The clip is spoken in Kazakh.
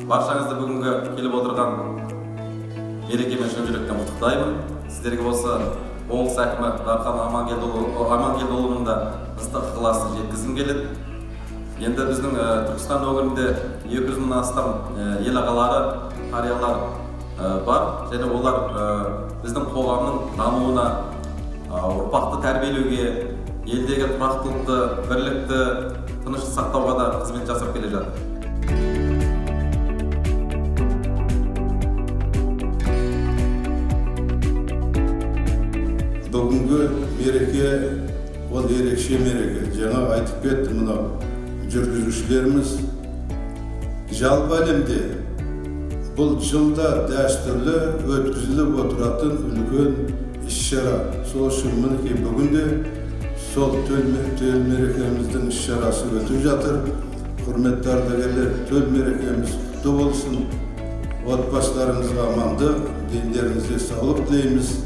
Barşаңызды бүгінгі келіп отырған мерекемен шын жүректен құттықтаймын. Сіздерге болса облыс әкімі Дархан Амангелдіұлының да ыстық ықыласын жеткізгім келеді. Енді біздің Түркістан өңірінде 200 мыңнан астам ел ағалары, қариялар бар, және олар біздің қоғамның дамуына, ұрпақты тәрбиелеуге, елдегі тұрақтылықты, бірлікті, тыныштықты сақтауға да қызмет жасап келе жатыр. Бүгінгі мереке ол ерекше мереке. Жаңа айтып кетті мынау жүргізушілеріміз. Жалпы әлемде бұл жылда дәстүрлі өткізіліп отыратын үлкен іс-шара. Сол үшін мінекей бүгінде сол төл мерекеміздің іс-шарасы өтіп жатыр. Құрметті ардагерлер, төл мерекеміз құтты болсын. Отбасыларыңызға амандық, дендеріңізге саулық тілейміз.